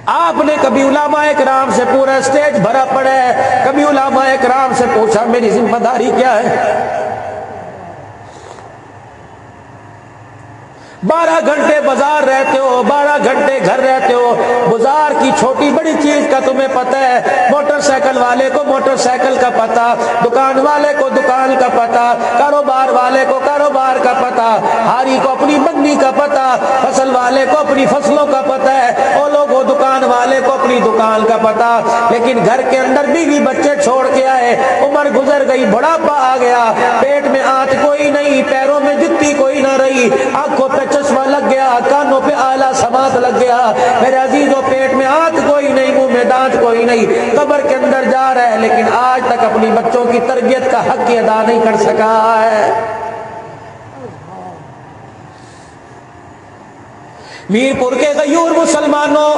آپ نے کبھی علماء کرام سے پورا اسٹیج بھرا پڑا ہے، کبھی علماء کرام سے پوچھا میری ذمہ داری کیا ہے؟ 12 گھنٹے بازار رہتے ہو، 12 گھنٹے گھر رہتے ہو، بازار کی چھوٹی بڑی چیز کا تمہیں پتہ ہے، موٹر سائیکل والے کو موٹر سائیکل کا پتہ، دکان والے کو دکان کا پتہ، کاروبار والے کو کاروبار کا پتہ، ہاری کو اپنی منڈی کا پتہ، فصل والے کو اپنی فصلوں کا پتہ ہے، اور لوگوں دکان والے کو اپنی دکان کا پتہ، لیکن گھر کے اندر بیوی بچے چھوڑ کے آئے، عمر گزر گئی، بڑھاپا آ گیا، پیٹ میں آنت کوئی نہیں، پیروں میں جتی کوئی نہ رہی، آنکھوں پہ چشمہ لگ گیا، کانوں پہ آلہ سماعت لگ گیا، میرے عزیزوں پیٹ میں آنت کوئی نہیں، منہ میں دانت کوئی نہیں، قبر کے اندر جا رہا ہے، لیکن آج تک اپنی بچوں کی تربیت کا حق ہی ادا نہیں کر سکا ہے۔ میرپور کے غیور مسلمانوں،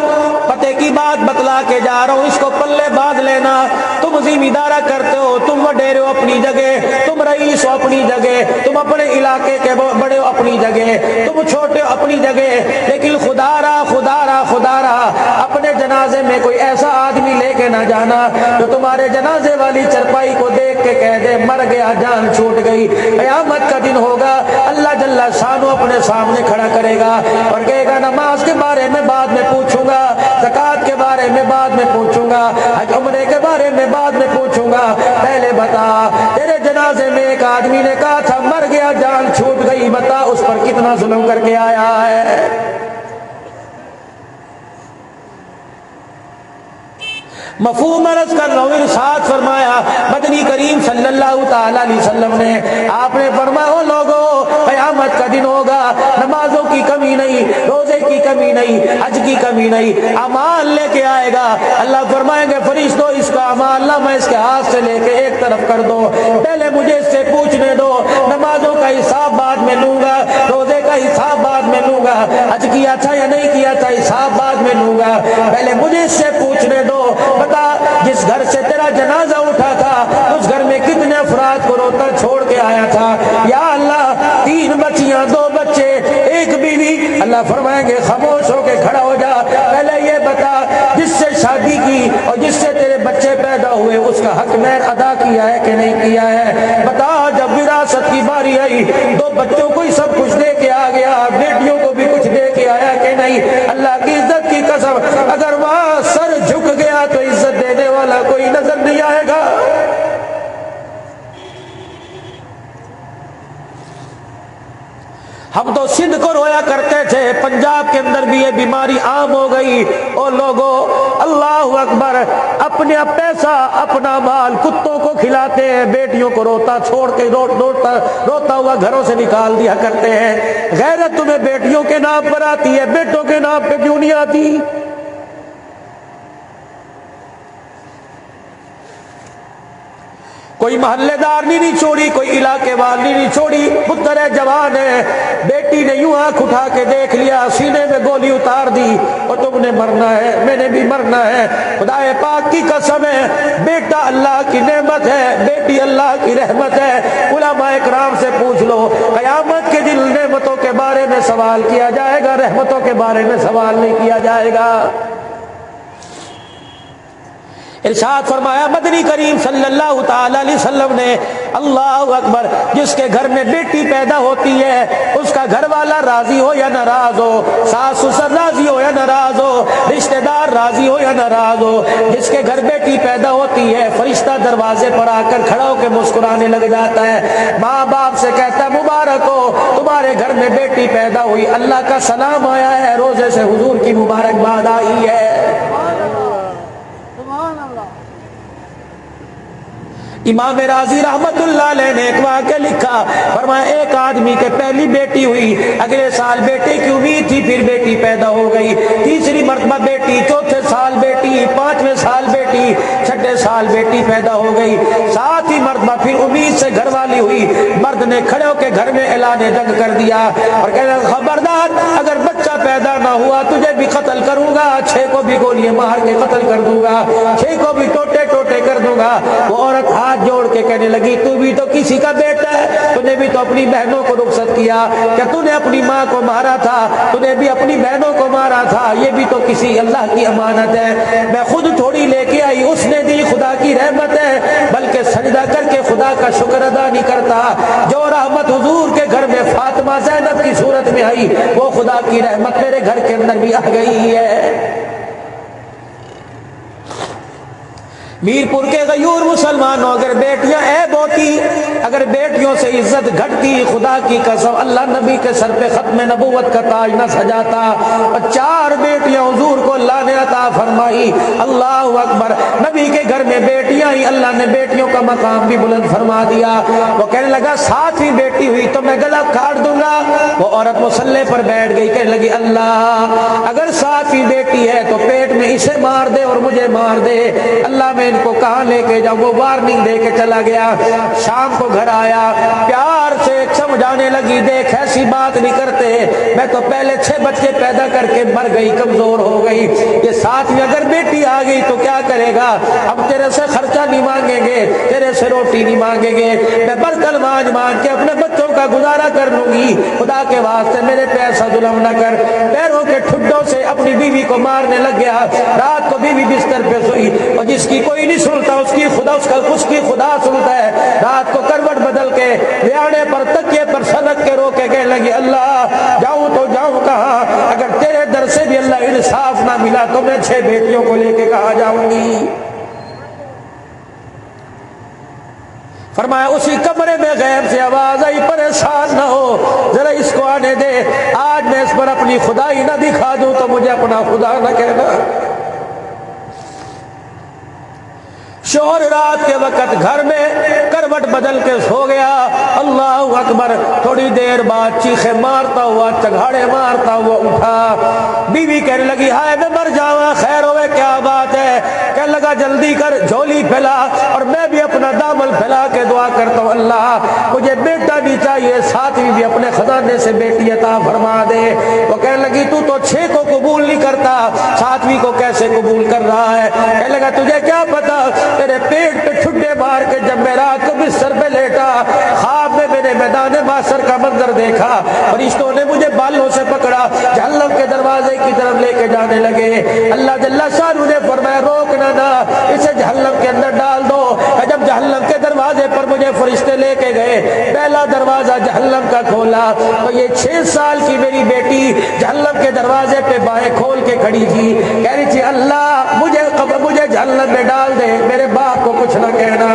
پتے کی بات بتلا کے جا رہا ہوں، اس کو پلے باندھ لینا، تم ذمہ دارہ کرتے ہو، تم وڈیرے ہو اپنی جگہ، تم رئیس ہو اپنی جگہ، تم اپنے علاقے کے بڑے ہو اپنی جگہ، تم چھوٹے ہو اپنی جگہ، لیکن خدا را اپنے جنازے میں کوئی ایسا آدمی لے کے نہ جانا جو تمہارے جنازے والی چرپائی کو دیکھ کے کہہ دے مر گیا، جان چھوٹ گئی۔ قیامت کا دن ہوگا، اللہ جل شانہ اپنے سامنے کھڑا کرے گا اور کہے گا نماز کے بارے میں بعد میں پوچھوں گا، زکوٰۃ کے بارے میں بعد میں پوچھوں گا، حج عمرے کے بارے میں بعد میں پوچھوں گا، پہلے بتا تیرے جنازے میں ایک آدمی نے کہا تھا مر گیا، جان چھوٹ گئی، بتا اس پر کتنا ظلم کر کے آیا ہے۔ مفہوم عرض کر رہا ہوں، ارشاد فرمایا مدنی کریم صلی اللہ تعالی علیہ وسلم نے، آپ نے فرمایا او لوگوں قیامت کا دن ہوگا، نمازوں کی کمی نہیں، روزے کی کمی نہیں، حج کی کمی نہیں، اعمال لے کے آئے گا، اللہ فرمائیں گے فرشتوں اس کا اعمال نامہ اس کے ہاتھ سے لے کے ایک طرف کر دو، پہلے مجھے اس سے پوچھنے دو، نمازوں کا حساب بعد میں لوں گا، روزے کا حساب بعد میں لوں گا، حج کیا تھا یا نہیں کیا تھا حساب بعد میں لوں گا، پہلے مجھے اس سے پوچھنے دو، بتا جس گھر سے تیرا جنازہ اٹھا تھا اس گھر میں کتنے افراد کو روتا چھوڑ کے آیا تھا، یا اللہ 3 بچیاں 2 بچے 1 بیوی، اللہ فرمائیں گے خاموش ہو کے کھڑا ہو جا، پہلے یہ بتا جس سے شادی کی اور جس سے تیرے بچے پیدا ہوئے اس کا حق مہر ادا کیا ہے کہ نہیں کیا ہے، بتا جب وراثت کی باری آئی 2 بچوں کو ہی سب کچھ دے کے آ گیا، بیٹیوں کو بھی کچھ دے کے آیا کہ نہیں، اللہ کی عزت کی قسم اگر وہاں سر جھک گیا تو عزت دینے والا کوئی نظر نہیں آئے گا۔ ہم تو سندھ کو رویا کرتے تھے، پنجاب کے اندر بھی یہ بیماری عام ہو گئی، اور لوگوں اللہ اکبر اپنا پیسہ اپنا مال کتوں کو کھلاتے ہیں، بیٹیوں کو روتا چھوڑ کے روتا ہوا گھروں سے نکال دیا کرتے ہیں۔ غیرت تمہیں بیٹیوں کے نام پر آتی ہے، بیٹوں کے نام پہ کیوں نہیں آتی؟ کوئی محلے دار نہیں چھوڑی، کوئی علاقے والی نہیں چھوڑی، پتر ہے جوان ہے، بیٹی نے یوں آنکھ اٹھا کے دیکھ لیا، سینے میں گولی اتار دی، اور تم نے مرنا ہے میں نے بھی مرنا ہے، خدا پاک کی قسم ہے بیٹا اللہ کی نعمت ہے، بیٹی اللہ کی رحمت ہے۔ علماء اکرام سے پوچھ لو قیامت کے دن نعمتوں کے بارے میں سوال کیا جائے گا، رحمتوں کے بارے میں سوال نہیں کیا جائے گا۔ ارشاد فرمایا مدنی کریم صلی اللہ تعالی علیہ وسلم نے، اللہ اکبر، جس کے گھر میں بیٹی پیدا ہوتی ہے اس کا گھر والا راضی ہو یا ناراض ہو، ساس سسر راضی ہو یا ناراض ہو، رشتہ دار راضی ہو یا ناراض ہو، جس کے گھر بیٹی پیدا ہوتی ہے فرشتہ دروازے پر آ کر کھڑا ہو کے مسکرانے لگ جاتا ہے، ماں باپ سے کہتا ہے مبارک ہو تمہارے گھر میں بیٹی پیدا ہوئی، اللہ کا سلام آیا ہے، روزے سے حضور کی مبارکباد آئی ہے۔ امام راضی رحمت اللہ علیہ نے ایک واقعہ لکھا، فرمایا ایک آدمی کے پہلی بیٹی ہوئی، اگلے سال بیٹے کی امید تھی، پھر بیٹی پیدا ہو گئی، تیسری مرتبہ بیٹی، چوتھے سال بیٹی، 5ویں سال بیٹی، 6ٹھے سال بیٹی پیدا ہو گئی، 7ویں مرتبہ پھر امید سے گھر والی ہوئی، مرد نے کھڑے ہو کے گھر میں اعلان جنگ کر دیا اور کہا خبردار اگر بچہ پیدا نہ ہوا تجھے بھی قتل کروں گا، 6 کو بھی گولیاں مار کے قتل کر دوں گا، 6 کو بھی ٹوٹے ٹوٹے کر دوں گا۔ وہ عورت ہاتھ جوڑ کے کہنے لگی تو بھی تو کسی کا بیٹا ہے، تو نے بھی تو اپنی بہنوں کو رخصت کیا، کیا تو نے اپنی ماں کو مارا تھا، تو نے بھی اپنی بہنوں کو مارا تھا، یہ بھی تو کسی اللہ کی امانت ہے، میں خود تھوڑی لے کے آئی، اس نے دی، خدا کی رحمت ہے، بلکہ سجدہ کر کے خدا کا شکر ادا نہیں کرتا۔ جو رحمت حضور کے گھر میں فاطمہ زینب کی صورت میں آئی، وہ خدا کی رحمت میرے گھر کے اندر بھی آ گئی ہے۔ میرپور کے غیور مسلمانوں، اگر بیٹیاں عیب ہوتی، اگر بیٹیوں سے عزت گھٹتی، خدا کی قسم اللہ نبی کے سر پہ ختم نبوت کا تاج نہ سجاتا۔ اور 4 بیٹیاں حضور کو اللہ نے عطا فرمائی، اللہ اکبر۔ نبی کے گھر میں بیٹیاں ہی، اللہ نے بیٹیوں کا مقام بھی بلند فرما دیا۔ وہ کہنے لگا 7ویں بیٹی ہوئی تو میں گلا کاٹ دوں گا۔ وہ عورت مصلی پر بیٹھ گئی، کہنے لگی اللہ اگر 7ویں بیٹی ہے تو پیٹ میں اسے مار دے اور مجھے مار دے، اللہ میں ان کو کہاں لے کے جاؤں۔ وہ وارننگ دے کے چلا گیا۔ شام کو گھر آیا، پیار سے سمجھانے لگی، دیکھ ایسی بات نہیں کرتے، میں تو پہلے 6 بچے پیدا کر کے مر گئی، کمزور ہو گئی، یہ 7ویں اگر بیٹی آ گئی تو کیا کرے گا؟ ہم تیرے سے خرچہ نہیں مانگیں گے، تیرے سے روٹی نہیں مانگیں گے، میں برتن مانج مانج کے اپنے بچوں کا گزارا کر لوں گی، خدا کے واسطے میرے پہ ایسا ظلم نہ کر۔ پیروں کے ٹھڈوں سے اپنی بیوی کو مارنے لگ گیا۔ رات کو بیوی بستر پہ سوئی، اور جس کی کوئی نہیں سنتا اس کی خدا سنتا ہے۔ رات کو کروٹ بدل کے لیانے پر تکیے پر سنک کے رو کے کہنے لگی اللہ جاؤں تو جاؤں کہاں؟ اگر تیرے در سے بھی اللہ انصاف نہ ملا تو میں 6 بیٹیوں کو لے کے کہاں جاؤں گی؟ فرمایا اسی کمرے میں غیب سے آواز آئی پریشان نہ ہو، ذرا اس کو آنے دے، آج میں اس پر اپنی خدائی نہ دکھا دوں تو مجھے اپنا خدا نہ کہنا۔ شوہر رات کے وقت گھر میں کروٹ بدل کے سو گیا، اللہ اکبر۔ تھوڑی دیر بعد چیخے مارتا ہوا، چگاڑے مارتا ہوا اٹھا۔ بیوی کہنے لگی ہائے میں مر جاواں، خیر ہوئے کیا بات ہے؟ کہنے لگا جلدی کر، جھولی پھیلا، اور میں بھی اپنا دامن پھیلا کے دعا کرتا ہوں اللہ مجھے بیٹا بھی چاہیے، 7ویں بھی اپنے خزانے سے بیٹی عطا فرما دے۔ وہ کہنے لگی تو 6 کو قبول نہیں کرتا، 7ویں کو کیسے قبول کر رہا ہے؟ کہنے لگا تجھے کیا پتا، تیرے پیٹ پہ ٹھڈے مار کے جب میں رات کو بستر پہ لیٹا، خواب میں میں نے میدان محشر کا منظر دیکھا، فرشتوں نے مجھے بالوں سے پکڑا، جہنم کے دروازے کی طرف لے کے جانے لگے۔ اللہ جل شانہ نے فرمایا روکنا نہ، اسے جہنم کے اندر ڈال دو۔ جب جہنم کے دروازے پر مجھے فرشتے لے کے گئے، پہلا دروازہ جہنم کا کھولا تو یہ 6 سال کی میری بیٹی جہنم کے دروازے پہ بائیں کھول کے کھڑی تھی، کہہ رہی تھی اللہ مجھے جہنم میں ڈال دے، میرے باپ کو کچھ نہ کہنا۔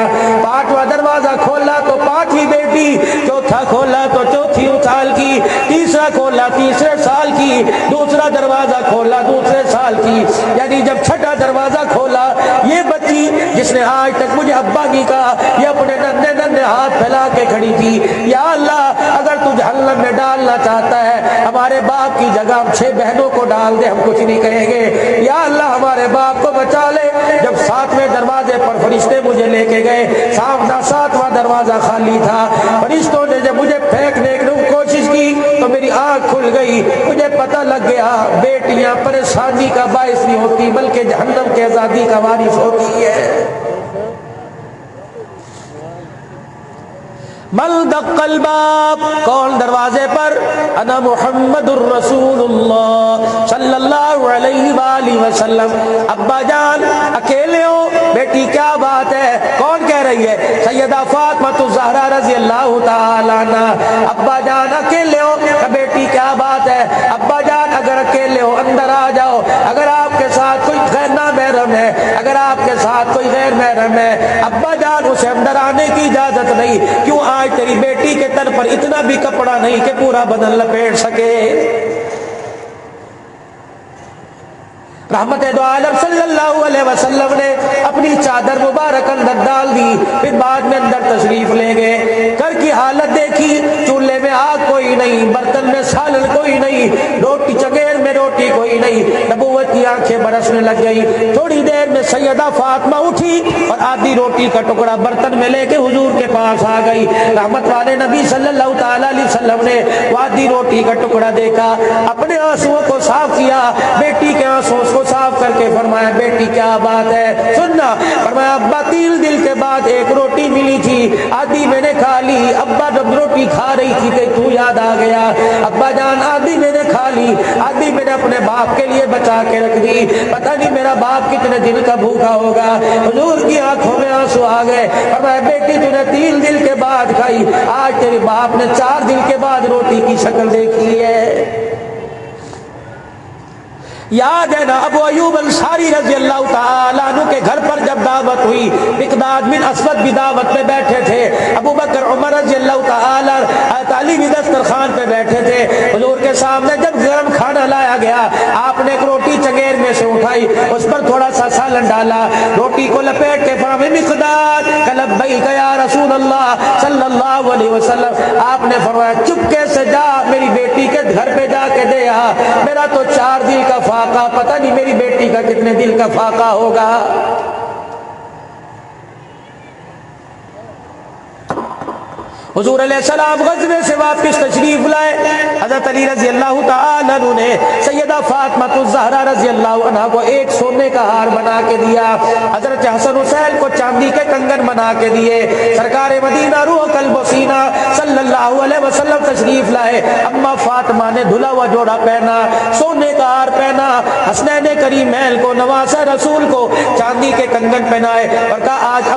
5واں دروازہ کھولا تو 5ویں بیٹی، چوتھا کھولا تو 4 سال کی، تیسرا کھولا 3 سال کی، دوسرا دروازہ کھولا 2 سال کی، یعنی جب 6واں دروازہ کھولا یہ بچی جس نے آج تک مجھے ابا نہیں کہا، یہ اپنے ننھے ننھے ہاتھ پھیلا کے کھڑی تھی۔ یا اللہ اگر تو جہنم میں ڈالنا چاہتا ہے ہمارے باپ کی جگہ ہم 6 بہنوں کو ڈال دے، ہم کچھ نہیں کہیں گے۔ یا اللہ ہمارے باپ کو بچا لے۔ جب 7ویں دروازے پر فرشتے مجھے لے کے گئے، 7واں دروازہ خالی تھا، فرشتوں نے جب مجھے پھینکنے کی کوشش کی تو میری آنکھ کھل گئی، مجھے پتہ لگ گیا بیٹیاں پریشانی کا باعث نہیں ہوتی بلکہ جہنم کے آزادی کا وارث ہوتی ہے۔ من دق الباب، کون دروازے پر؟ انا محمد الرسول اللہ صلی اللہ علیہ وآلہ وسلم۔ ابا جان اکیلے ہو؟ بیٹی کیا بات ہے؟ کون کہہ رہی ہے؟ سیدہ فاطمہ الزہرا رضی اللہ تعالی عنہ۔ ابا جان اکیلے ہو؟ بیٹی کیا بات ہے؟ ابا جان اگر اکیلے ہو اندر آ جاؤ، اگر آپ کے ساتھ کوئی غیر نامحرم ہے، اگر آپ کے ساتھ کوئی غیر محرم ہے ابا جان اسے اندر آنے کی اجازت نہیں۔ کیوں آج تیری بیٹی کے تن پر اتنا بھی کپڑا نہیں کہ پورا بدن لپیٹ سکے؟ رحمت دو عالم صلی اللہ علیہ وسلم نے اپنی چادر مبارک اندر ڈال دی، پھر بعد میں اندر تشریف لے گئے۔ گھر کی حالت دیکھی، چولہے میں آگ کوئی نہیں، برتن میں سالن کوئی نہیں، روٹی چگیر میں روٹی کوئی نہیں۔ نبوت کی کی آنکھیں برسنے لگ گئی. تھوڑی دیر میں سیدہ فاطمہ اٹھی اور آدھی روٹی کا ٹکڑا برتن میں لے کے حضور کے پاس آ گئی. رحمت والے نبی صلی اللہ تعالی علیہ وسلم نے آدھی روٹی کا ٹکڑا دیکھا, اپنے آنسوؤں کو صاف کیا, بیٹی کے آنسوؤں کو صاف کر کے فرمایا بیٹی کیا بات ہے سننا. فرمایا ابا 3 دن کے بعد ایک روٹی ملی تھی, آدھی میں نے کھا لی. ابا جب روٹی کھا رہی تھی تو یاد آ گیا, ابا جان آدھی میں نے کھا لی, آدھی میں نے اپنے باپ کے لیے بچا کے رکھ دی, پتہ نہیں میرا باپ کتنے دن کا بھوکا ہوگا. حضور کی آنکھوں میں آنسو آ گئے. فرمایا بیٹی تو نے 3 دن کے بعد کھائی, آج تیرے باپ نے 4 دن کے بعد روٹی کی شکل دیکھی ہے. یاد ہے نا ابو ایوب انصاری رضی اللہ تعالیٰ عنہ کے گھر پر جب دعوت ہوئی, مقداد بن اسود بھی دعوت میں بیٹھے تھے, ابو بکر عمر رضی اللہ تعالیٰ علی بھی دسترخوان پہ بیٹھے تھے. حضور کے سامنے جب گرم کھانا لایا گیا, آپ نے ایک روٹی چنگیر میں سے اٹھائی, اس پر تھوڑا سا سالن ڈالا, روٹی کو لپیٹ کے فرمایا مقداد لبیک یا رسول اللہ صلی اللہ علیہ وسلم. آپ نے فرمایا چپکے سے جا میری بیٹی کے گھر پہ جا کے دے آ, میرا تو 4 دن کا فاقہ, پتہ نہیں میری بیٹی کا کتنے دل کا فاقہ ہوگا. حضور علیہ السلام غزوے سے واپس تشریف لائے. حضرت علی رضی اللہ تعالیٰ عنہ نے سیدہ فاطمہ الزہرا رضی اللہ عنہا کو ایک سونے کا ہار بنا کے دیا, حضرت حسن حسین کو چاندی کے کنگن بنا کے دیے. سرکار مدینہ روح قلب و سینہ صلی اللہ علیہ وسلم تشریف لائے. اما فاطمہ نے دھلا ہوا جوڑا پہنا, سونے کا ہار پہنا, حسنین کریمین کو نواسہ رسول کو چاندی کے کنگن پہنائے اور کہا آج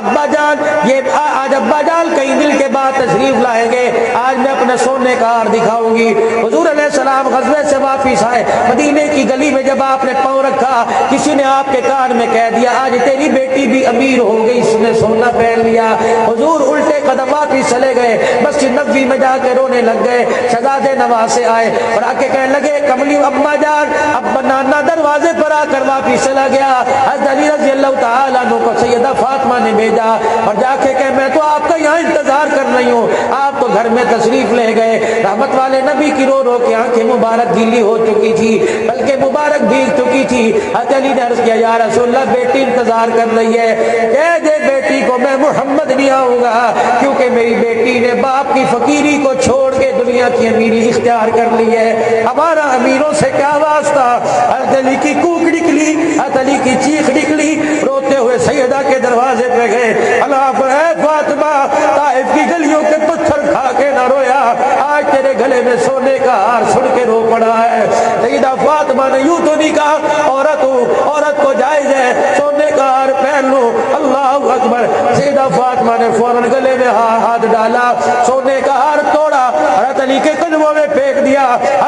ابا جان کئی دن کے بعد تشریف لائیں گے, آج میں اپنے سونے کا ہار دکھاؤں گی. حضور علیہ السلام غزوے سے واپس آئے, مدینے کی گلی میں جب آپ نے پاؤں رکھا, کسی نے آپ کے کان میں کہہ دیا آج تیری بیٹی بھی امیر ہو گئی, اس نے سونا پہن لیا. حضور الٹے قدم واپس چلے گئے, مسجد نبوی میں جا کے رونے لگ گئے. شہزادے نواسے آئے اور آ کے کہنے لگے کملی اما جان, اب نانا دروازے پر آ کر واپس چلا گیا. حضرت علی رضی اللہ تعالیٰ عنہ کو سیدہ فاطمہ نے بھیجا اور جا کے کہ میں تو آپ کا یہاں انتظار کر رہی ہوں, آپ تو گھر میں تشریف لے گئے. رحمت والے نبی کی رو رو کے آنکھیں مبارک گیلی ہو چکی تھی, بلکہ مبارک بھیگ چکی تھی. حضرت علی نے عرض کیا یا رسول اللہ بیٹی انتظار کر رہی ہے, کہہ دے بیٹی کو میں محمد نہیں آؤں گا, کیونکہ میری بیٹی نے باپ کی فقیری کو چھوڑ کے دنیا کی امیری اختیار کر لی ہے. ہمارا امیروں سے کیا واسطہ. حضرت علی کی کوک نکلی, حضرت علی کی چیخ نکلی, روتے ہوئے سیدہ کے دروازے پہ گئے. اللہ اے فاطمہ طائف کی گلیوں کے پتھر کھا کے نہ رویا, آج تیرے گلے میں سونے کا ہار سن کے رو پڑا ہے. سیدہ فاطمہ نے یوں تو نہیں کہا عورت کو جائز ہے سونے کا ہار پہن لو, اللہ اکبر. سیدہ فاطمہ نے فوراً گلے میں ہاتھ ڈالا, سونے کا ہار توڑا, حضرت علی کے قدموں میں پھینک دیا.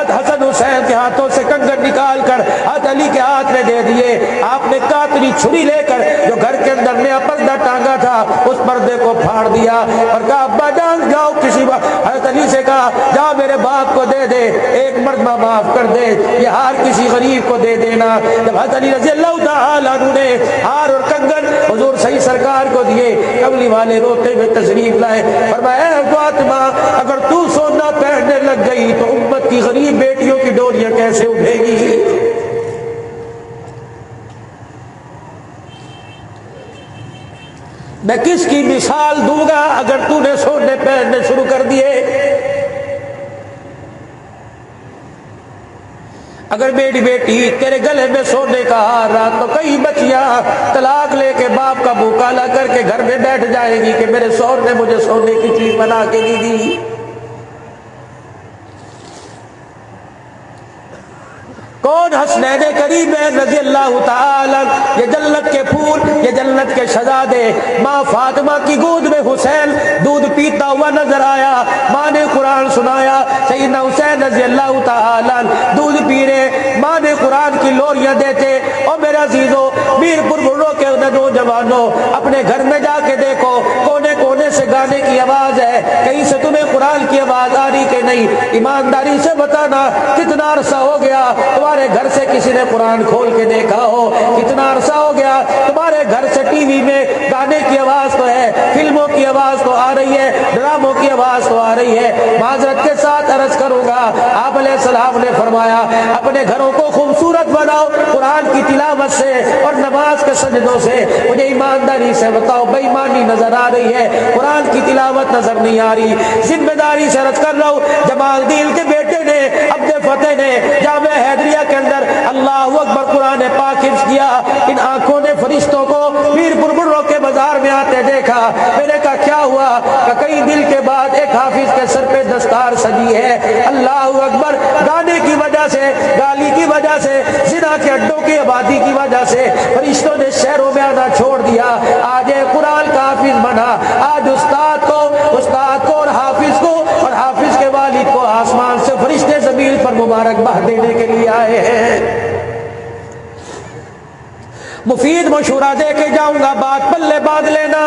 حسن حسین کے ہاتھوں سے کنگن نکال کر حضرت علی کے ہاتھ میں دے دیے. آپ نے کاتری چھری لے کر جو گھر کے اندر نیا پردہ ٹانگا تھا اس پردے کو پھاڑ دیا اور کہا ابا جان جاؤ کسی حضرت علی سے کہا جاؤ میرے باپ کو دے دے, ایک مرتبہ معاف کر دے, یہ ہار کسی غریب کو دے دینا. جب حضرت علی رضی اللہ تعالیٰ عنہ نے ہار اور کنگن حضور صحیح سرکار کو دیے, کملی والے روتے ہوئے تشریف لائے. فرمایا اے فاطمہ اگر تو سونا پہننے لگ گئی تو امت کی غریب بیٹیوں کی ڈوریاں کیسے اٹھے گی. میں کس کی مثال دوں گا اگر تو نے سونے پہننے شروع کر دیے. اگر میری بیٹی تیرے گلے میں سونے کا ہار رہا تو کئی بچیاں طلاق لے کے باپ کا منہ کالا کر کے گھر میں بیٹھ جائے گی کہ میرے شوہر نے مجھے سونے کی چیز بنا کے نہیں دی. کون حسنین کریمین رضی اللہ تعالی, یہ جنت کے پھول, یہ جنت کے شہزادے. ماں فاطمہ کی گود میں حسین دودھ پیتا ہوا نظر آیا, ماں نے قرآن سنایا. سیدنا حسین رضی اللہ تعالی دودھ پی رہے, ماں نے قرآن کی لوریاں دیتے. اور میرے عزیزوں میرپور بڑوں کے نوجوانوں اپنے گھر میں جا کے دیکھو, کونے کونے سے گانے کی آواز ہے, کہیں سے تمہیں قرآن کی آواز آ رہی کہ نہیں. ایمانداری سے بتانا کتنا عرصہ ہو گیا تمہارے گھر سے کسی نے قرآن کھول کے دیکھا ہو, کتنا عرصہ ہو گیا تمہارے گھر سے ٹی وی میں گانے کی آواز تو ہے, فلموں کی آواز تو آ رہی ہے, ڈراموں کی آواز تو آ رہی ہے. معذرت کے ساتھ عرض کروں گا, آپ علیہ السلام نے فرمایا اپنے گھروں کو خوبصورت بناؤ, قرآن کی تلاوت سے اور نماز کے سجدوں سے مجھے ایمانداری سے بتاؤ بے ایمانی نظر آ رہی ہے، قرآن کی تلاوت نظر نہیں آ رہی؟ ذمہ داری سے عرض کر رہا ہوں، جمال الدین کے بیٹے نے عبد فتح نے جامعہ حیدریہ کے اندر اللہ اکبر قرآن پاک حفظ کیا، ان آنکھوں نے فرشتوں کو پیر پربروں کے بازار میں آتے دیکھا۔ میں نے کہا کیا ہوا؟ کہ کئی دل کے بعد ایک حافظ کے سر پہ دستار سجی ہے، اللہ اکبر، گانے کی وجہ سے، گالی کی وجہ سے، زنا کے اڈوں کی آبادی کی وجہ سے فرشتوں نے شہروں میں آنا چھوڑ دیا، آج قرآن کا حافظ بنا۔ آج استاد کو اور حافظ کو اور حافظ کے والد کو آسمان سے فرشتے زمین پر مبارکباد دینے کے لیے آئے ہیں۔ مفید مشورہ دے کے جاؤں گا، بات پلے باندھ لینا،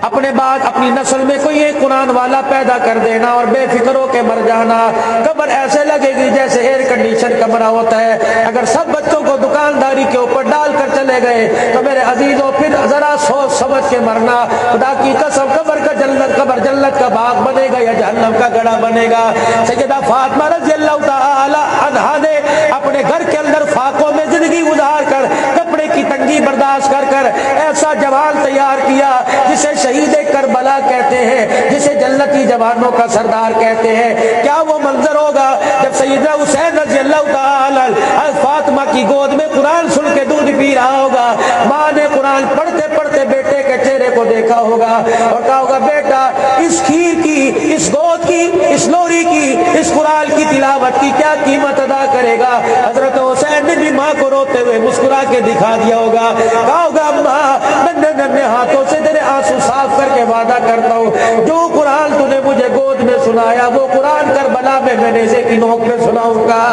اپنے بعد اپنی نسل میں کوئی ایک قرآن والا پیدا کر دینا اور بے فکر ہو کے مر جانا۔ قبر ایسے لگے گی جیسے ایئر کنڈیشن کمرہ ہوتا ہے، اگر سب بچوں کو دکانداری کے اوپر ڈال کر چلے گئے تو میرے عزیزوں پھر ذرا سوچ سمجھ کے مرنا۔ خدا کی قسم، قبر جنت کا باغ بنے گا یا جہنم کا گڑھا بنے گا؟ سیدہ فاطمہ رضی اللہ تعالی عنہا نے اپنے گھر کے اندر فاقوں میں زندگی گزار کر، کپڑے کی تنگی برداشت کر کر ایسا جوان تیار کیا جسے شہید کربلا کہتے ہیں، جسے جنتی جوانوں کا سردار کہتے ہیں۔ کیا وہ منظر ہوگا جب سیدنا حسین رضی اللہ تعالی فاطمہ کی گود میں قرآن سن کے دودھ پی رہا ہوگا، ماں نے قرآن پڑھتے پڑھتے بیٹے کے چہرے کو دیکھا ہوگا اور کہا ہوگا بیٹا اس کھیر کی، اس گود کی، اس لوری کی، اس قرآن کی تلاوت کی کیا قیمت ادا کرے گا؟ حضرت حسین نے بھی ماں کو روتے ہوئے مسکرا کے دکھا دیا ہوگا، کہا ہوگا اماں ننھے ننھے ہاتھوں سے تیرے آنسو صاف کر کے وعدہ کرتا ہوں، جو قرآن تو نے مجھے گود میں سنایا وہ قرآن کربلا میں نیزے کی نوک میں سناؤں گا۔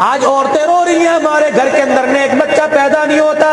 آج عورتیں رو رہی ہیں، ہمارے گھر کے اندر نیک بچہ پیدا نہیں ہوتا۔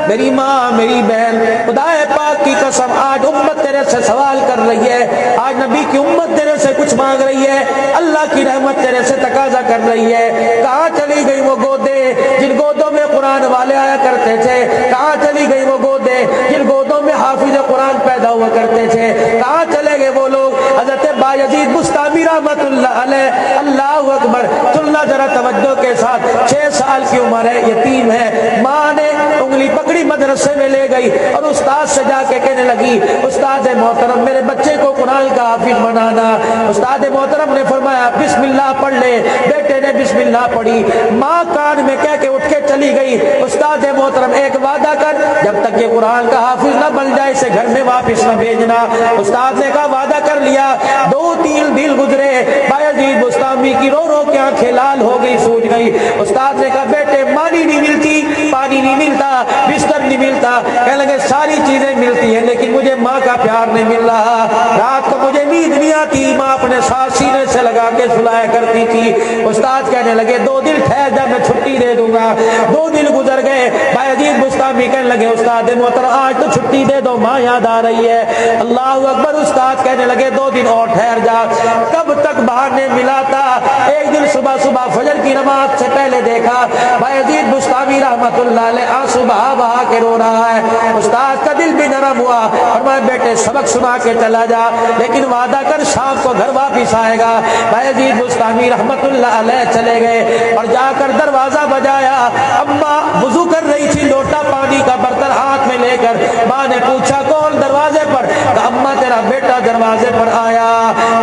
میری ماں، میری بہن، خدا پاک کی قسم آج امت تیرے سے سوال کر رہی ہے، آج نبی کی امت تیرے سے کچھ مانگ رہی ہے، اللہ کی رحمت تیرے سے تقاضا کر رہی ہے۔ کہاں چلی گئی وہ گودیں جن گودوں میں قرآن والے آیا کرتے تھے؟ کہاں چلی گئی وہ گودیں جن گودوں میں حافظ قرآن پیدا ہوا کرتے تھے؟ کہاں چلے گئے وہ لوگ؟ حضرت بایزید بستامی رحمت اللہ علیہ، اللہ اکبر، سننا ذرا توجہ کے ساتھ، 6 سال کی عمر ہے، یتیم ہے، ماں نے انگلی پکڑی مدرسے میں لے گئی اور استاد سے جا کے کہنے لگی استاد محترم میرے بچے کو قرآن کا حافظ بنانا۔ استاد محترم نے فرمایا بسم اللہ پڑھ لے۔ بیٹے نے بسم اللہ پڑھی، ماں کان میں کہہ کے اٹھ کے چلی گئی۔ استاد محترم ایک وعدہ کر، جب تک یہ قرآن کا حافظ نہ بن جائے اسے گھر میں واپس نہ بھیجنا۔ استاد نے کہا وعدہ کر لیا۔ 2-3 دن گزرے، بایزید بستامی کی رو رو کے آنکھیں لال ہو گئی، سوج گئی۔ استاد نے کہا بیٹے مانی نہیں ملتی، پانی نہیں ملتا، بستر نہیں ملتا، کہنے لگے ساری چیزیں ملتی ہیں لیکن مجھے ماں کا پیار نہیں مل رہا، رات کو مجھے نیند نہیں آتی، ماں اپنے ساتھ سینے سے لگا کے سلایا کرتی تھی۔ استاد کہنے لگے 2 دن ٹھہر جا میں چھٹی دے دوں گا۔ 2 دن گزر گئے، بایزید بستامی کہنے لگے استاد محترم آج تو چھٹی دے دو، ماں یاد آ رہی ہے۔ اللہ اکبر، استاد کہنے لگے 2 دن اور ٹھہر جا۔ کب تک بہانے ملا تھا؟ ایک دن صبح فجر کی نماز سے پہلے دیکھا بایزید بستامی رحمت اللہ علیہ آنسو بہا بہا کے رو رہا ہے۔ استاد کا دل بھی نرم ہوا اور میں بیٹے سبق سنا کے چلا جا لیکن وعدہ کر شام کو گھر واپس آئے گا۔ بایزید بستامی رحمت اللہ علیہ چلے گئے اور جا کر دروازہ بجایا۔ اماں وضو کر رہی تھی، لوٹا پانی کا برتن ہاتھ میں لے کر، ماں نے پوچھا کون دروازے پر؟ کہا اماں تیرا بیٹا دروازے پر آیا۔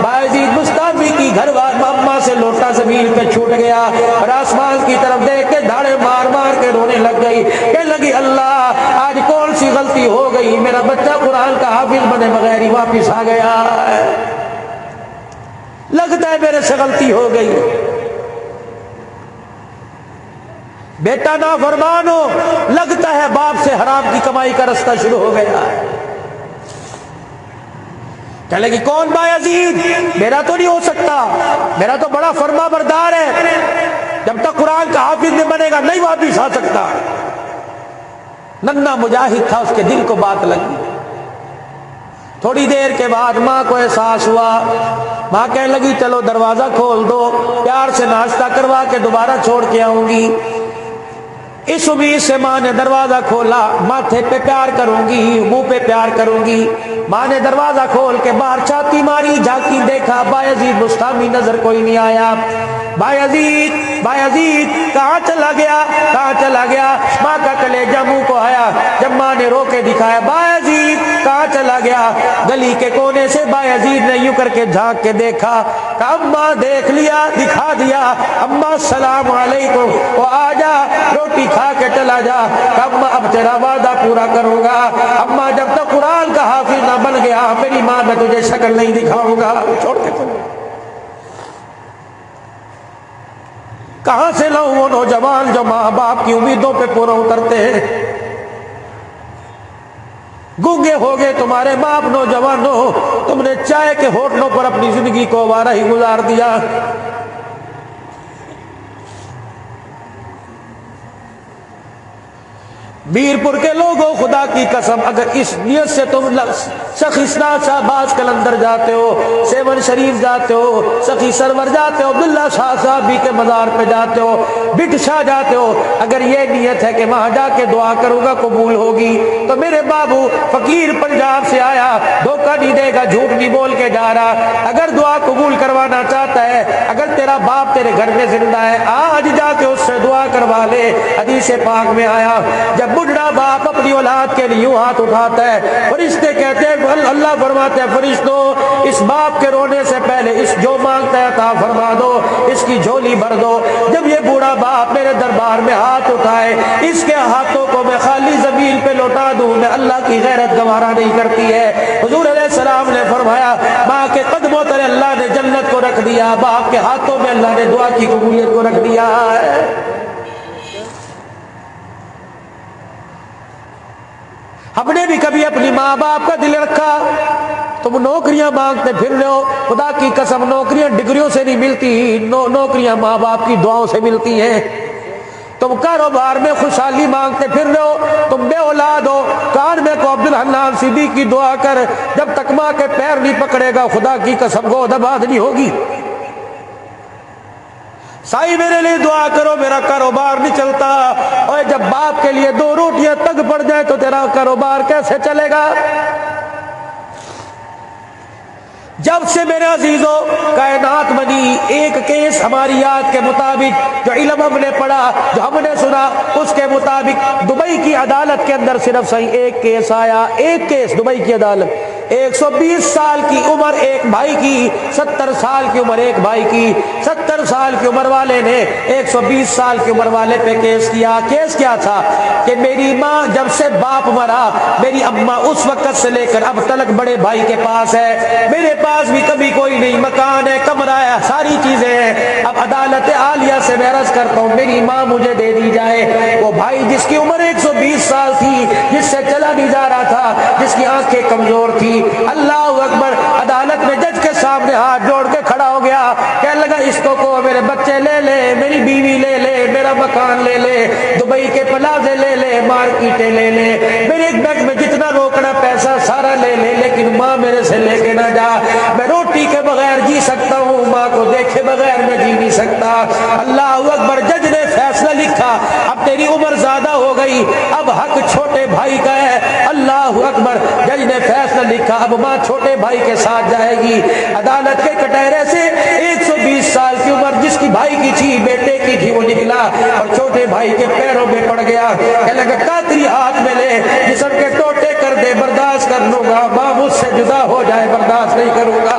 بایزید بستامی کی گھر اماں سے لوٹا زمین پہ چھوٹ گیا اور آسمان کی طرف دیکھ کے دھاڑے مار مار کے رونے لگ گئی، کہنے لگی اللہ آج کون سی غلطی ہو گئی، میرا بچہ قرآن کا حافظ بنے بغیر ہی واپس آ گیا، لگتا ہے میرے سے غلطی ہو گئی۔ بیٹا نافرمان ہو، لگتا ہے باپ سے حرام کی کمائی کا رستہ شروع ہو گیا۔ کہنے لگی کون بایزید؟ میرا تو نہیں ہو سکتا، میرا تو بڑا فرما بردار ہے، جب تک قرآن کا حافظ نہیں بنے گا نہیں واپس آ سکتا۔ ننھا مجاہد تھا، اس کے دل کو بات لگی۔ تھوڑی دیر کے بعد ماں کو احساس ہوا، ماں کہنے لگی چلو دروازہ کھول دو، پیار سے ناشتہ کروا کے دوبارہ چھوڑ کے آؤں گی۔ اس امید سے ماں نے دروازہ کھولا، ماتھے پہ پیار کروں گی، منہ پہ پیار کروں گی۔ ماں نے دروازہ کھول کے باہر چھاتی ماری، جھانکی، دیکھا بایزید بستامی نظر کوئی نہیں آیا۔ بایزید کہاں چلا گیا، کہاں چلا گیا؟ ماں کا کلیجہ منہ کو آیا جب ماں نے رو کے دکھایا بایزید کہاں چلا گیا؟ گلی کے کونے سے بایزید نے یوں کر کے جھانک کے دیکھا کہ اماں دیکھ لیا، دکھا دیا۔ اماں السلام علیکم، وہ آ جا روٹی کھا کے چلا جا۔ اماں اب تیرا وعدہ پورا کروں گا، اماں جب تک قرآن کا حافظ نہ بن گیا میری ماں میں تجھے شکل نہیں دکھاؤں گا۔ چھوڑ کے چلو۔ کہاں سے لاؤں وہ نوجوان جو ماں باپ کی امیدوں پہ پورا اترتے ہیں؟ گونگے ہو گئے تمہارے باپ نوجوانوں، تم نے چائے کے ہوٹلوں پر اپنی زندگی کو آوارہ ہی گزار دیا۔ میرپور کے لوگوں خدا کی قسم اگر اس نیت سے تم سخیسنا شہباز کلندر جاتے ہو، سیون شریف جاتے ہو، سخی سرور جاتے ہو، عبداللہ شاہ صاحبی کے مزار پہ جاتے ہو، بٹ شاہ جاتے ہو، اگر یہ نیت ہے کہ وہاں جا کے دعا کروں گا قبول ہوگی، تو میرے بابو فقیر پنجاب سے آیا، دھوکہ نہیں دے گا، جھوٹ نہیں بول کے جا رہا۔ اگر دعا قبول کروانا چاہتا ہے، اگر تیرا باپ تیرے گھر میں زندہ ہے، آج جا کے اس سے دعا کروا لے۔ حدیث پاک میں آیا جب بڑھڑا باپ اپنی اولاد کے لیے ہاتھ اٹھاتا ہے، فرشتے کہتے ہیں، اللہ فرماتے ہیں فرشتوں اس باپ کے رونے سے پہلے اس جو مانگتا ہے عطا فرما دو، اس کی جھولی بھر دو۔ جب یہ بوڑھا باپ میرے دربار میں ہاتھ اٹھائے، اس کے ہاتھوں کو میں خالی زمین پہ لوٹا دوں، میں اللہ کی غیرت گوارا نہیں کرتی ہے۔ حضور علیہ السلام نے فرمایا ماں کے قدموں تلے اللہ نے جنت کو رکھ دیا، باپ کے ہاتھوں میں اللہ نے دعا کی قبولیت کو رکھ دیا ہے۔ ہم نے بھی کبھی اپنی ماں باپ کا دل رکھا؟ تم نوکریاں مانگتے پھر رہے ہو، خدا کی قسم نوکریاں ڈگریوں سے نہیں ملتی، نوکریاں ماں باپ کی دعاؤں سے ملتی ہیں۔ تم کاروبار میں خوشحالی مانگتے پھر رہے ہو، تم بے اولاد ہو، کان میں کو عبدالحنان صدیقی کی دعا کر، جب تک ماں کے پیر نہیں پکڑے گا خدا کی قسم گود آباد نہیں ہوگی۔ سائی میرے لیے دعا کرو میرا کاروبار نہیں چلتا، اور جب باپ کے لیے دو روٹیاں تنگ پڑ جائے تو تیرا کاروبار کیسے چلے گا؟ جب سے میرے عزیزوں کائنات بنی، ایک کیس ہماری یاد کے مطابق جو علم ہم نے پڑھا، جو ہم نے سنا، اس کے مطابق دبئی کی عدالت کے اندر صرف صحیح ایک کیس آیا، ایک کیس دبئی کی عدالت، 120 سال کی عمر ایک بھائی کی، 70 سال کی عمر ایک بھائی کی، 70 سال کی عمر والے نے 120 سال کی عمر والے پہ کیس کیا۔ کیس کیا تھا کہ میری ماں جب سے باپ مرا، میری اماں اس وقت سے لے کر اب تلک بڑے بھائی کے پاس ہے، میرے پاس بھی کبھی کوئی نہیں، مکان ہے، کمرہ ہے، ساری چیزیں ہیں۔ اب عدالت عالیہ سے میں عرض کرتا ہوں میری ماں مجھے دے دی جائے۔ وہ بھائی جس کی عمر 120 سال تھی، جس سے چلا نہیں جا رہا تھا، جس کی آنکھیں کمزور تھی، اللہ اکبر، عدالت میں جج کے سامنے ہاتھ جوڑ کے کھڑا ہو گیا، کہنے لگا اس کو میرے بچے لے لے، میری بیوی لے لے، میرا مکان لے لے، دبئی کے پلازے لے لے، مارکیٹیں لے لے، میرے ایک بینک میں جتنا روکنا پیسہ سارا لے لے، لیکن ماں میرے سے لے کے نہ جا۔ میں روٹی کے بغیر جی سکتا ہوں، ماں کو دیکھے بغیر میں جی نہیں سکتا۔ اللہ اکبر، جج نے فیصلہ لکھا، اب تیری عمر زیادہ ہو گئی، اب حق چھوٹے بھائی کا ہے۔ اللہ اکبر، جج نے فیصلہ لکھا اب ماں چھوٹے بھائی کے ساتھ جائے گی۔ عدالت کے کٹہرے سے 120 سال کی عمر جس کی بھائی کی تھی، بیٹے کی تھی، وہ نکلا اور چھوٹے بھائی کے پیروں میں پڑ گیا۔ کہنے لگا کاتری ہاتھ میں لے، جسم کے ٹوٹے کر دے، برداشت کر لوں گا، ماں مجھ سے جدا ہو جائے برداشت نہیں کروں گا۔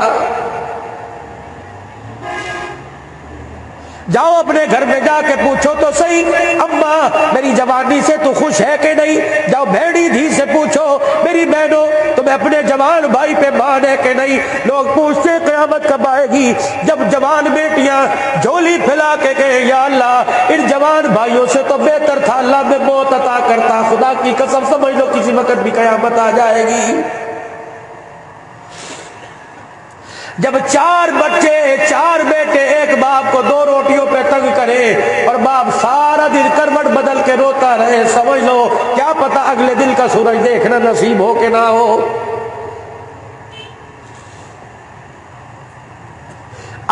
جاؤ اپنے گھر میں جا کے پوچھو تو صحیح اماں میری جوانی سے تو خوش ہے کہ نہیں؟ جاؤ بھیڑی دھی سے پوچھو میری بہنوں تمہیں اپنے جوان بھائی پہ مان ہے کہ نہیں؟ لوگ پوچھتے قیامت کب آئے گی جب جوان بیٹیاں جھولی پھیلا کے کہے یا اللہ ان جوان بھائیوں سے تو بہتر تھا اللہ میں موت عطا کرتا۔ خدا کی قسم سمجھ لو کسی وقت بھی قیامت آ جائے گی۔ جب 4 بچے 4 بیٹے ایک باپ کو 2 روٹیوں پہ تنگ کرے اور باپ سارا دن کروٹ بدل کے روتا رہے، سمجھ لو کیا پتا اگلے دن کا سورج دیکھنا نصیب ہو کہ نہ ہو۔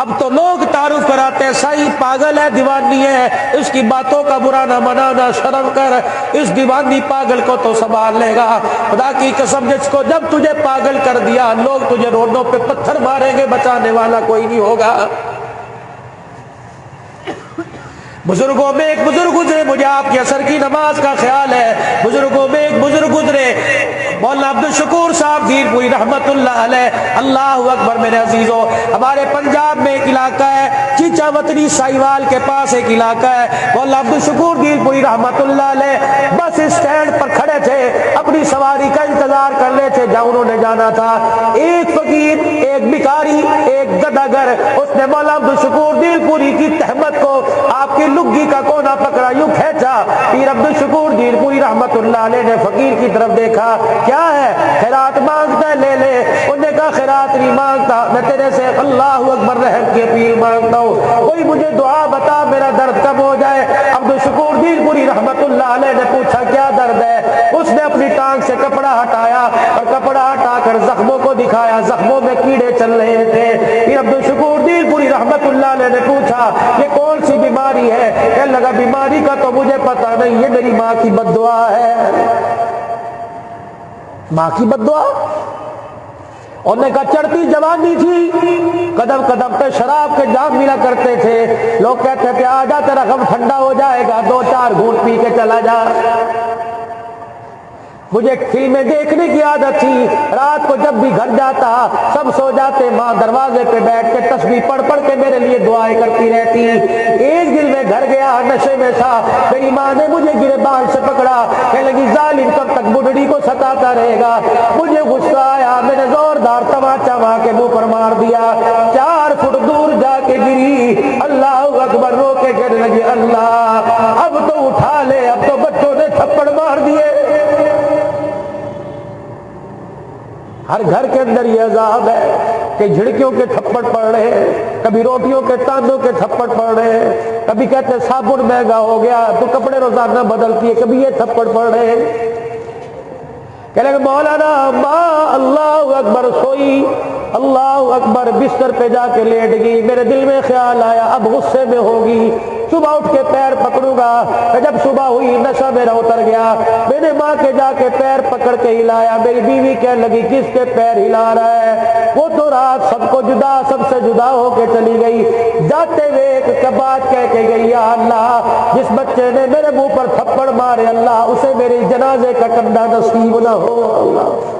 اب تو لوگ تعارف کراتے ہیں سائی پاگل ہے، دیوانی ہے، اس کی باتوں کا برا نہ منانا، شرم کر، اس دیوانی پاگل کو تو سنبھال لے گا۔ خدا کی قسم جس کو جب تجھے پاگل کر دیا لوگ تجھے روڈوں پہ پتھر ماریں گے، بچانے والا کوئی نہیں ہوگا۔ بزرگوں میں ایک بزرگ گزرے، مجھے آپ کی عصر کی نماز کا خیال ہے، بزرگوں میں ایک بزرگ گزرے، مولانا عبد الشکور صاحب دیر پوری رحمت اللہ علیہ۔ اللہ اکبر میرے عزیزو، ہمارے پنجاب میں ایک علاقہ ہے چیچا وطنی سائیوال کے پاس ایک علاقہ ہے، مولانا عبد الشکور دیر پوری رحمت اللہ علیہ بس اسٹینڈ پر کھڑے تھے، اپنی سواری کا انتظار کر رہے تھے جہاں انہوں نے جانا تھا۔ ایک فقیر، ایک بھکاری، ایک گداگر، اس نے مولانا عبد الشکور دیر پوری کی تہمت کو آپ کی لگی کا کونا پکڑا، یوں کھینچا۔ پیر عبد الشکور دیر پوری رحمت اللہ علیہ نے فقیر کی طرف دیکھا، کیا ہے؟ خیرات مانگتا ہے، لے لے۔ انہوں نے کہا خیرات نہیں مانگتا، میں تیرے سے اللہ اکبر رحم کی اپیل مانگتا ہوں، کوئی مجھے دعا بتا میرا درد کم ہو جائے۔ عبد الشکور دیر پوری رحمت اللہ علیہ نے پوچھا کیا درد ہے؟ اس نے اپنی ٹانگ سے کپڑا ہٹایا اور کپڑا ہٹا کر زخموں کو دکھایا، زخموں میں کیڑے چل رہے تھے۔ پھر عبد الشکور دیر پوری رحمت اللہ علیہ نے پوچھا یہ کون سی بیماری ہے؟ کہنے لگا بیماری کا تو مجھے پتا نہیں، یہ میری ماں کی بد دعا ہے۔ ماں کی بد دعا؟ انہوں نے کہا چڑھتی جوانی تھی، قدم قدم پہ شراب کے جام ملا کرتے تھے، لوگ کہتے تھے آ جا تیرا غم ٹھنڈا ہو جائے گا، 2-4 گھونٹ پی کے چلا جا۔ مجھے فلمیں دیکھنے کی عادت تھی، رات کو جب بھی گھر جاتا سب سو جاتے، ماں دروازے پہ بیٹھ کے تسبیح پڑھ پڑھ کے میرے لیے دعائیں کرتی رہتی۔ ایک دن میں گھر گیا، نشے میں تھا، میری ماں نے مجھے گریبان سے پکڑا، کہنے لگی ظالم کب تک بڈھڑی کو ستاتا رہے گا۔ مجھے غصہ آیا، میں نے زوردار تماچا ماں کے منہ پر مار دیا، 4 فٹ دور جا کے گری۔ اللہ اکبر رو کے کہنے لگی اللہ اب تو اٹھا لے، اب تو بچوں نے تھپڑ مار دیے۔ ہر گھر کے اندر یہ عذاب ہے کہ جھڑکیوں کے تھپڑ پڑ رہے ہیں، کبھی روٹیوں کے تانوں کے تھپڑ پڑ رہے ہیں، کبھی کہتے صابن مہنگا ہو گیا تو کپڑے روزانہ بدلتی ہے، کبھی یہ تھپڑ پڑ رہے ہیں۔ کہنے لگے مولانا ماں اللہ اکبر سوئی، اللہ اکبر بستر پہ جا کے لیٹ گئی، میرے دل میں خیال آیا اب غصے میں ہوگی، صبح اٹھ کے پیر پکڑوں گا۔ جب صبح ہوئی نشہ میرا اتر گیا، میں نے ماں کے جا کے پیر پکڑ کے ہلایا، میری بیوی کہنے لگی کس کے پیر ہلا رہا ہے؟ وہ تو رات سب کو جدا، سب سے جدا ہو کے چلی گئی، جاتے ہوئے ایک بات کہہ کے گئی، یا اللہ جس بچے نے میرے منہ پر تھپڑ مارے اللہ اسے میرے جنازے کا کندھا نصیب نہ ہو۔ اللہ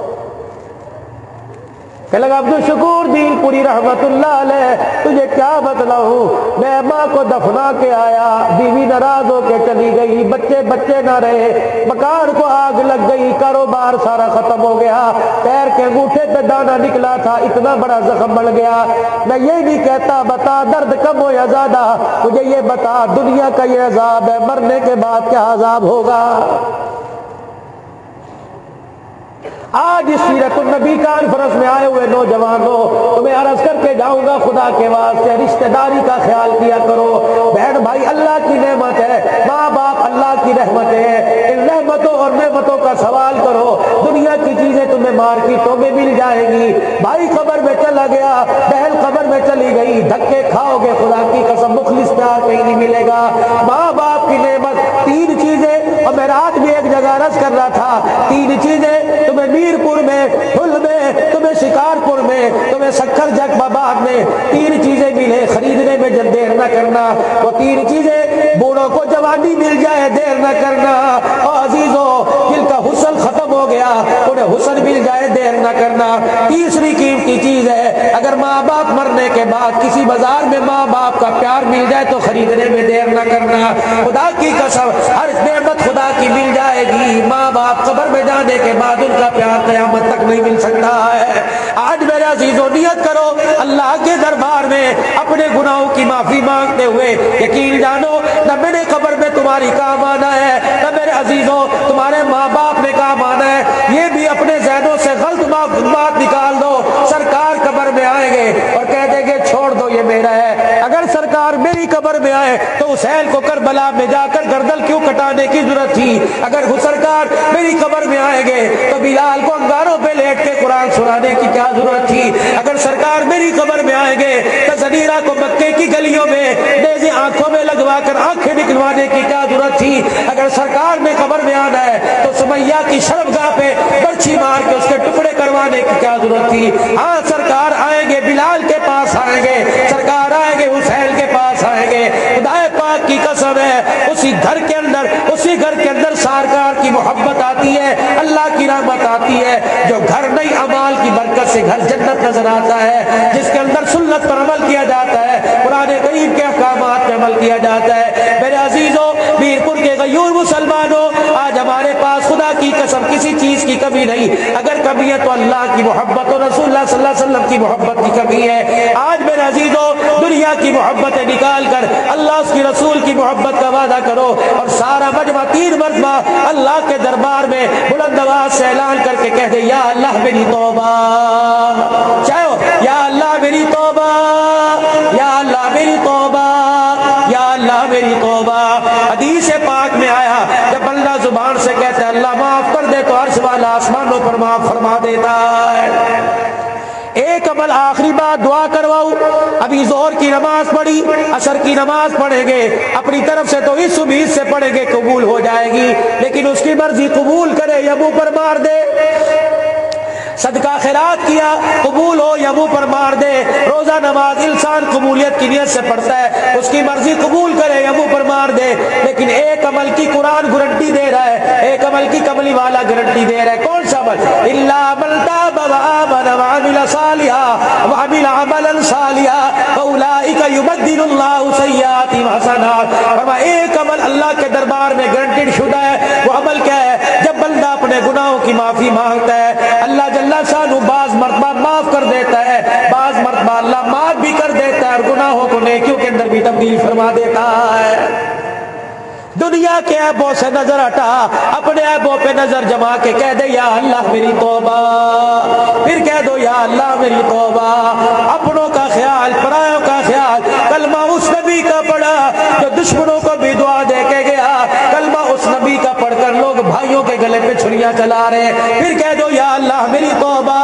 کہ لگا عبد الشکور دین پوری رحمت اللہ علیہ تجھے کیا بتلاؤں، میں ماں کو دفنا کے آیا، بیوی ناراض ہو کے چلی گئی، بچے نہ رہے، مکان کو آگ لگ گئی، کاروبار سارا ختم ہو گیا، پیر کے انگوٹھے پہ دانا نکلا تھا، اتنا بڑا زخم بڑھ گیا۔ میں یہ نہیں کہتا بتا درد کم ہو یا زیادہ، مجھے یہ بتا دنیا کا یہ عذاب ہے، مرنے کے بعد کیا عذاب ہوگا۔ آج اس سیرت النبی کانفرنس میں آئے ہوئے نوجوانوں تمہیں عرض کر کے جاؤں گا، خدا کے واسطے رشتہ داری کا خیال کیا کرو۔ بہن بھائی اللہ کی نعمت ہے، ماں باپ اللہ کی رحمت ہے، ان رحمتوں اور نعمتوں کا سوال کرو۔ دنیا کی چیزیں تمہیں مارکیٹوں میں مل جائیں گی، بھائی قبر میں چلا گیا، بہن قبر میں چلی گئی، دھکے کھاؤ گے، خدا کی قسم مخلص پیار کہیں نہیں ملے گا۔ ماں باپ کی نعمت 3 چیزیں، اور میں رات بھی ایک جگہ عرض کر رہا تھا 3 چیزیں تمہیں میرپور میں، پھل میں، تمہیں شکارپور میں، تمہیں سکھر جگ باباد میں 3 چیزیں ملے، خریدنے میں جب دیر نہ کرنا۔ وہ 3 چیزیں بوڑھوں کو جوانی مل جائے دیر نہ کرنا، اور عزیزوں جن کا حسن ختم ہو گیا انہیں حسن مل جائے دیر نہ کرنا۔ تیسری قیمتی چیز ہے اگر ماں باپ مرنے کے بعد کسی بازار میں ماں باپ کا پیار مل جائے تو خریدنے میں دیر نہ کرنا۔ خدا کی قسم ہر نعمت خدا کی مل جائے گی، ماں باپ قبر میں جانے کے بعد ان کا پیار قیامت تک نہیں مل سکتا ہے۔ آج میرے عزیزوں نیت کرو اللہ کے دربار میں اپنے گناہوں کی معافی مانگتے ہوئے، یقین جانو نہ میرے قبر میں تمہاری کام آنا ہے، نہ میرے عزیزوں تمہارے ماں باپ میں کام آنا ہے۔ یہ بھی اپنے ذہنوں سے غلط بات نکال دو، سرکار قبر میں آئیں گے اور کہہ دیں گے چھوڑ دو یہ میرا ہے۔ اگر سرکار میری قبر میں آئے تو حسین کو کربلا میں جا کر گردن کیوں کٹانے کی ضرورت تھی؟ اگر سرکار میری قبر میں آئیں گے تو بلال کو انگاروں پہ لیٹ کے قرآن سنانے کی کیا ضرورت تھی؟ اگر سرکار میری قبر میں آئیں گے تو زنیرہ عیسیٰ کو مکے کی گلیوں میں نیزے آنکھوں میں لگوا کر آنکھیں نکلوانے کی کیا ضرورت تھی؟ اگر سرکار نے خبر میں آنا ہے تو سمیہ کی شرمگاہ پہ برچھی مار کے اس کے ٹکڑے کروانے کی کیا ضرورت تھی؟ ہاں سرکار آئیں گے، بلال کے پاس آئیں گے، سرکار آئیں گے، حسین کے پاس آئیں گے۔ خدا پاک کی قسم ہے اسی گھر کے اندر سرکار کی محبت آتی ہے، اللہ کی رحمت آتی ہے۔ جو گھر نئی اعمال کی برکت سے گھر جنت نظر آتا ہے، جس کے اندر سنت پر عمل کیا جاتا ہے، قرآن کریم کے احکامات پر عمل کیا جاتا ہے۔ میرے عزیزوں، میرپور کے غیور مسلمانوں، آج ہمارے پاس خدا کی قسم کسی چیز کی کمی نہیں۔ اگر کمی ہے تو اللہ کی محبت اور رسول اللہ صلی اللہ علیہ وسلم کی محبت کی کمی ہے۔ آج میرے عزیزوں، دنیا کی محبتیں نکال کر اللہ اس کی رسول کی محبت کا وعدہ کرو، اور سارا مجمع 3 مرتبہ اللہ کے دربار میں بلند آواز سے اعلان کر کے کہہ دے، یا اللہ میری توبہ، چاہو یا اللہ میری توبہ، یا اللہ میری توبہ، یا اللہ میری توبہ۔ حدیث پاک میں آیا جب اللہ زبان سے کہتا ہے اللہ معاف کر دے تو عرش والا آسمانوں پر معاف فرما دیتا ہے۔ ایک عمل، آخری بات دعا کرواؤ، ابھی ظہر کی نماز پڑھی، عصر کی نماز پڑھیں گے، اپنی طرف سے تو اس امید سے پڑھیں گے قبول ہو جائے گی، لیکن اس کی مرضی قبول کرے یا منہ پر مار دے۔ صدقہ خیرات کیا، قبول ہو یا منہ پر مار دے۔ روزہ نماز انسان قبولیت کی نیت سے پڑھتا ہے، اس کی مرضی قبول کرے یا منہ پر مار دے، لیکن ایک عمل کی قرآن گارنٹی دے رہا ہے، ایک عمل کی کملی والا گارنٹی دے رہا ہے۔ کون سا عمل؟ الا من تاب وآمن وعمل صالحا وعمل عملا صالحا فاولئک یبدل اللہ سیئاتہم حسنات۔ فرمایا ایک عمل اللہ کے دربار میں گارنٹیڈ شدہ ہے، وہ عمل کیا ہے؟ جب بندہ اپنے گناہوں کی معافی مانگتا ہے، اللہ جل شانہ بعض مرتبہ معاف کر دیتا ہے، بعض مرتبہ اللہ معاف بھی کر دیتا ہے اور گناہوں کو نیکیوں کے اندر بھی تبدیل فرما دیتا ہے۔ دنیا کے عیبوں سے نظر ہٹا، اپنے عیبوں پہ نظر جما کے کہہ دے یا اللہ میری توبہ، پھر کہہ دو یا اللہ میری توبہ۔ اپنوں کا خیال، پرایوں کا خیال، کلمہ اس نبی کا پڑھا جو دشمنوں کو بھی دعا دے کے گیا، کلمہ اس نبی کا پڑھ کر لوگ بھائیوں کے گلے پہ چھریاں چلا رہے ہیں، پھر کہہ دو یا اللہ میری توبہ۔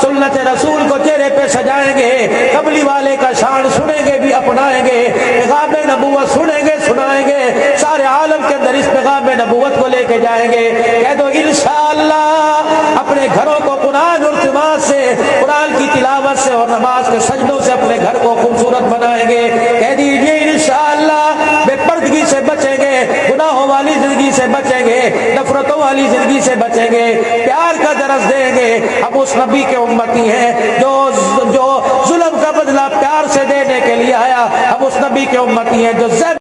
سنت رسول کو چہرے پہ سجائیں گے، قبلی والے کا شان سنیں گے بھی اپنائیں گے، پیغام نبوت سنیں گے سنائیں گے، سارے عالم کے اندر اس پیغام نبوت کو لے کے جائیں گے۔ کہہ دو انشاءاللہ اپنے گھروں کو قرآن اور جماعت سے، قرآن کی تلاوت سے اور نماز کے سجدوں سے اپنے گھر کو خوبصورت بنائیں گے۔ کہہ دیجیے انشاءاللہ بے پردگی سے بچیں گے، گناہوں والی زندگی سے بچیں گے، نفرتوں والی زندگی سے بچیں گے، پیار کا درس دیں گے۔ ہم اس نبی کے امتی ہیں جو ظلم کا بدلہ پیار سے دینے کے لیے آیا، ہم اس نبی کے امتی ہیں جو